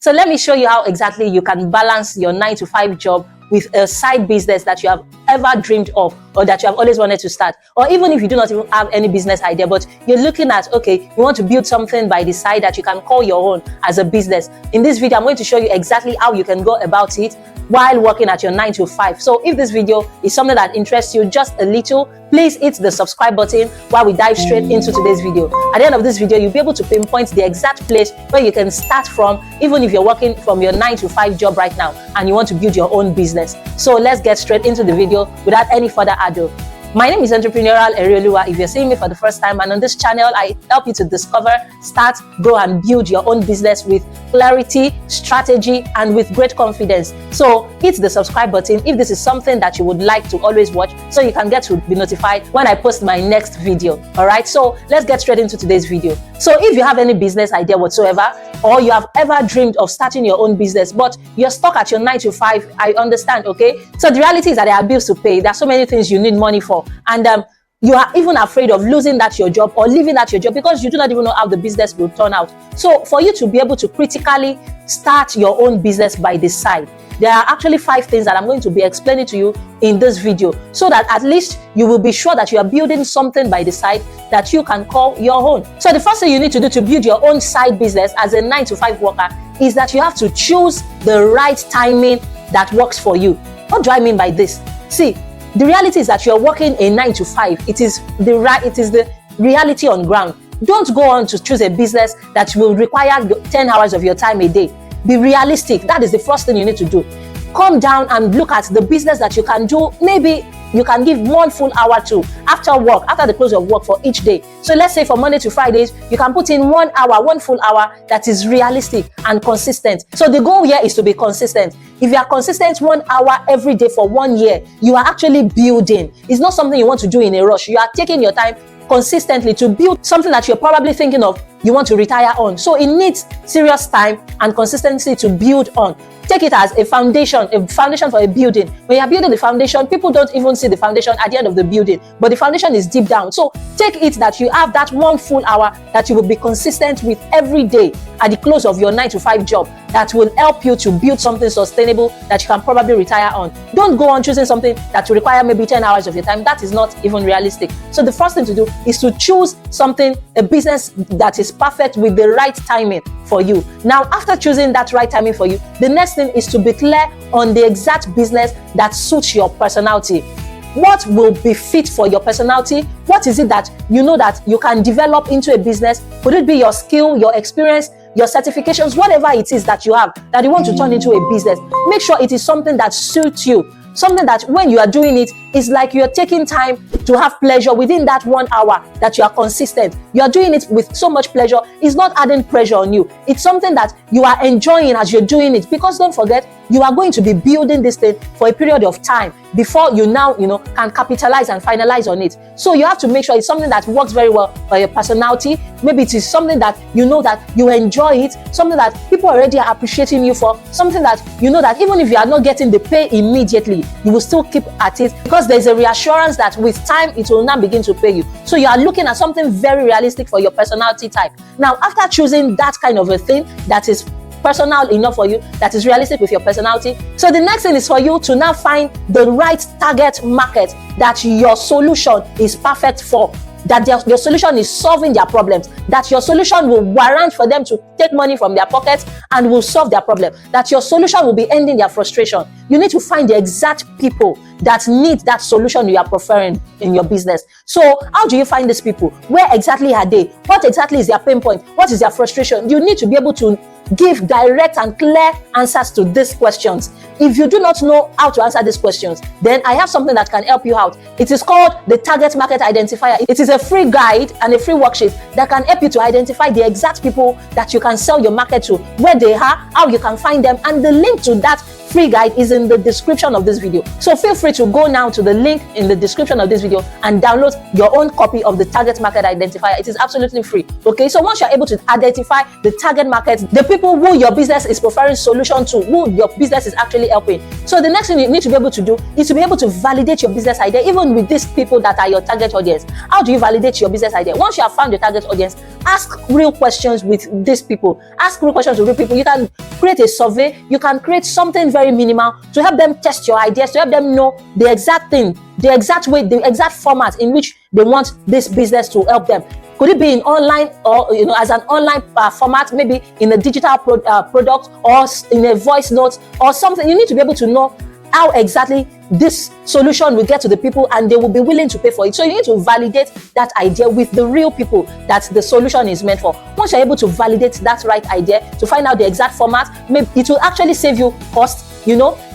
So let me show you how exactly you can balance your 9 to 5 job with a side business that you have ever dreamed of, or that you have always wanted to start. Or even if you do not even have any business idea, but you're looking at, okay, you want to build something by the side that you can call your own as a business. In this video, I'm going to show you exactly how you can go about it while working at your 9 to 5. So if this video is something that interests you just a little, please hit the subscribe button while we dive straight into today's video. At the end of this video, you'll be able to pinpoint the exact place where you can start from, even if you're working from your 9 to 5 job right now and you want to build your own business. So let's get straight into the video without any further ado. My name is Entrepreneurial Erioluwa. If you're seeing me for the first time, and on this channel, I help you to discover, start, grow, and build your own business with clarity, strategy, and with great confidence. So hit the subscribe button if this is something that you would like to always watch, so you can get to be notified when I post my next video. All right, so let's get straight into today's video. So if you have any business idea whatsoever, or you have ever dreamed of starting your own business, but you're stuck at your 9 to 5, I understand, okay? So the reality is that there are bills to pay. There are so many things you need money for. And you are even afraid of losing that your job or leaving that your job because you do not even know how the business will turn out. So for you to be able to critically start your own business by the side, there are actually 5 things that I'm going to be explaining to you in this video, so that at least you will be sure that you are building something by the side that you can call your own. So the first thing you need to do to build your own side business as a 9 to 5 worker is that you have to choose the right timing that works for you. What do I mean by this? See, the reality is that you're working a 9 to 5. It is the reality on ground. Don't go on to choose a business that will require 10 hours of your time a day. Be realistic. That is the first thing you need to do. Come down and look at the business that you can do. Maybe you can give 1 full hour to after work, after the close of work for each day. So let's say for Monday to Fridays, you can put in 1 hour, 1 full hour that is realistic and consistent. So the goal here is to be consistent. If you are consistent 1 hour every day for 1 year, you are actually building. It's not something you want to do in a rush. You are taking your time consistently to build something that you're probably thinking of you want to retire on. So it needs serious time and consistency to build on. Take it as a foundation for a building. When you're building the foundation, people don't even see the foundation at the end of the building, but the foundation is deep down. So take it that you have that 1 full hour that you will be consistent with every day at the close of your 9 to 5 job that will help you to build something sustainable that you can probably retire on. Don't go on choosing something that will require maybe 10 hours of your time. That is not even realistic. So the first thing to do is to choose something, a business that is perfect with the right timing for you. Now, after choosing that right timing for you, the next thing is to be clear on the exact business that suits your personality. What will be fit for your personality? What is it that you know that you can develop into a business? Could it be your skill, your experience, your certifications, whatever it is that you have that you want to turn into a business? Make sure it is something that suits you. Something that when you are doing it, it's like you're taking time to have pleasure within that 1 hour that you are consistent. You are doing it with so much pleasure. It's not adding pressure on you. It's something that you are enjoying as you're doing it, because don't forget, you are going to be building this thing for a period of time before you now, can capitalize and finalize on it. So you have to make sure it's something that works very well for your personality. Maybe it is something that you know that you enjoy it, something that people already are appreciating you for, something that you know that even if you are not getting the pay immediately, you will still keep at it, because there's a reassurance that with time it will now begin to pay you. So you are looking at something very realistic for your personality type. Now, after choosing that kind of a thing that is personal enough for you, that is realistic with your personality, so the next thing is for you to now find the right target market that your solution is perfect for, that your solution is solving their problems, that your solution will warrant for them to take money from their pockets and will solve their problem, that your solution will be ending their frustration. You need to find the exact people that need that solution you are preferring in your business. So how do you find these people? Where exactly are they? What exactly is their pain point? What is their frustration? You need to be able to give direct and clear answers to these questions. If you do not know how to answer these questions, then I have something that can help you out. It is called the Target Market Identifier. It is a free guide and a free worksheet that can help you to identify the exact people that you can sell your market to, where they are, how you can find them, and the link to that free guide is in the description of this video. So feel free to go now to the link in the description of this video and download your own copy of the target market identifier. It is absolutely free. Okay, so once you're able to identify the target market, the people who your business is providing solution to, who your business is actually helping. So the next thing you need to be able to do is to be able to validate your business idea, even with these people that are your target audience. How do you validate your business idea? Once you have found your target audience, ask real questions with these people. Ask real questions with real people. You can create a survey. You can create something very minimal to help them test your ideas, to help them know the exact thing, the exact way, the exact format in which they want this business to help them. Could it be in online, or as an online format, maybe in a digital product, or in a voice note or something? You need to be able to know how exactly this solution will get to the people, and they will be willing to pay for it. So you need to validate that idea with the real people that the solution is meant for. Once you're able to validate that right idea, to find out the exact format, maybe it will actually save you cost,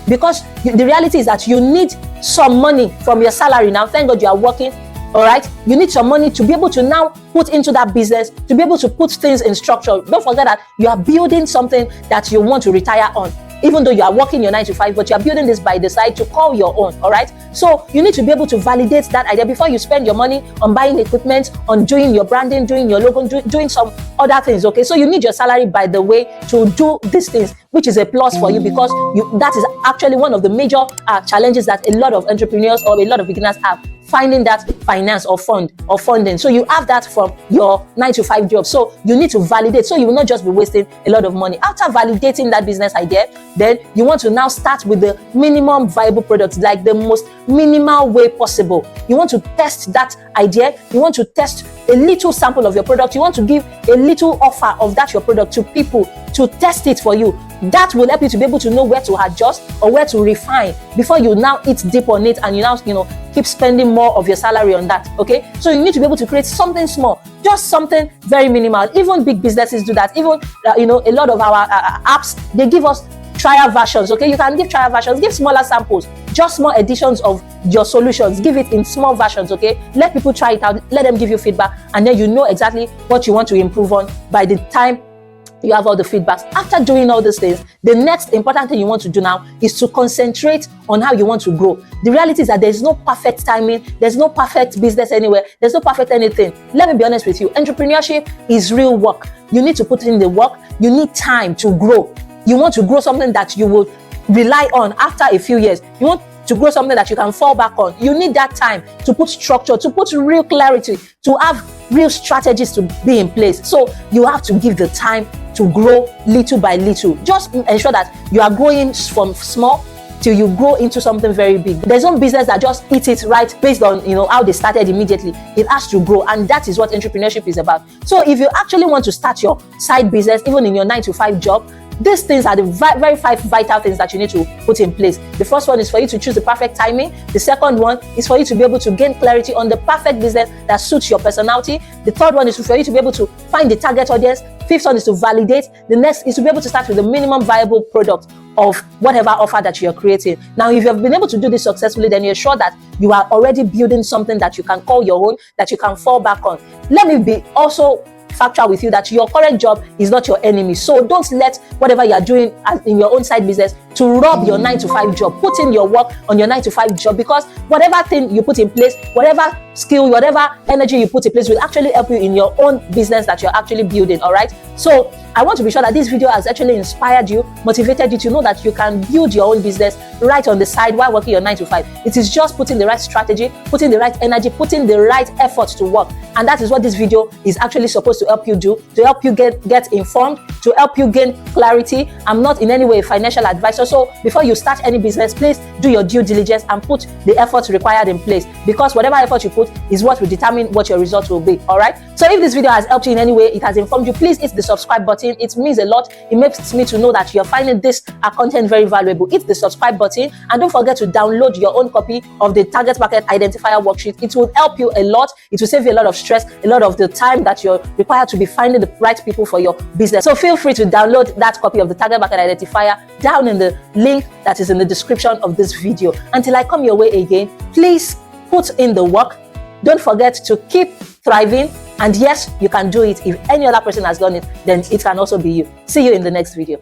because the reality is that you need some money from your salary now. Thank God you are working. All right, you need some money to be able to now put into that business, to be able to put things in structure. Don't forget that you are building something that you want to retire on. Even though you are working your 9 to 5, but you are building this by the side to call your own. All right, so you need to be able to validate that idea before you spend your money on buying equipment, on doing your branding, doing your logo, doing some other things. Okay, so you need your salary, by the way, to do these things, which is a plus for you, because that is actually one of the major challenges that a lot of entrepreneurs or a lot of beginners have, finding that finance or funding. So you have that from your 9 to 5 job. So you need to validate, so you will not just be wasting a lot of money. After validating that business idea, then you want to now start with the minimum viable product, like the most minimal way possible. You want to test that idea. You want to test a little sample of your product. You want to give a little offer of that your product to people to test it for you. That will help you to be able to know where to adjust or where to refine before you now eat deep on it and you now keep spending more of your salary on that. Okay, so you need to be able to create something small, just something very minimal. Even big businesses do that. Even a lot of our apps, they give us trial versions. Okay, you can give trial versions, give smaller samples, just small editions of your solutions. Give it in small versions. Okay, let people try it out, let them give you feedback, and then you know exactly what you want to improve on by the time you have all the feedbacks. After doing all these things, the next important thing you want to do now is to concentrate on how you want to grow. The reality is that there's no perfect timing, there's no perfect business anywhere, there's no perfect anything. Let me be honest with you, entrepreneurship is real work. You need to put in the work, you need time to grow. You want to grow something that you will rely on after a few years. You want to grow something that you can fall back on. You need that time to put structure, to put real clarity, to have real strategies to be in place. So you have to give the time to grow little by little. Just ensure that you are growing from small till you grow into something very big. There's no business that just eats it right based on how they started immediately. It has to grow, and that is what entrepreneurship is about. So if you actually want to start your side business, even in your 9 to 5 job, these things are the very 5 vital things that you need to put in place. The first one is for you to choose the perfect timing. The second one is for you to be able to gain clarity on the perfect business that suits your personality. The third one is for you to be able to find the target audience. Fifth one is to validate. The next is to be able to start with the minimum viable product of whatever offer that you're creating. Now, if you have been able to do this successfully, then you're sure that you are already building something that you can call your own, that you can fall back on. Let me be also factual with you that your current job is not your enemy. So don't let whatever you are doing in your own side business to rob your 9 to 5 job. Put in your work on your 9 to 5 job, because whatever thing you put in place, whatever skill, whatever energy you put in place will actually help you in your own business that you're actually building. All right, so I want to be sure that this video has actually inspired you, motivated you to know that you can build your own business right on the side while working your 9 to 5. It is just putting the right strategy, putting the right energy, putting the right effort to work. And that is what this video is actually supposed to help you do, to help you get informed, to help you gain clarity. I'm not in any way a financial advisor. So before you start any business, please do your due diligence and put the efforts required in place, because whatever effort you put is what will determine what your results will be. All right, so if this video has helped you in any way, it has informed you, please hit the subscribe button. It means a lot. It makes me to know that you're finding this content very valuable. Hit the subscribe button, and don't forget to download your own copy of the target market identifier worksheet. It will help you a lot. It will save you a lot of stress, a lot of the time that you're required to be finding the right people for your business. So feel free to download that copy of the target market identifier down in the link that is in the description of this video. Until I come your way again, please put in the work. Don't forget to keep thriving. And yes, you can do it. If any other person has done it, then it can also be you. See you in the next video.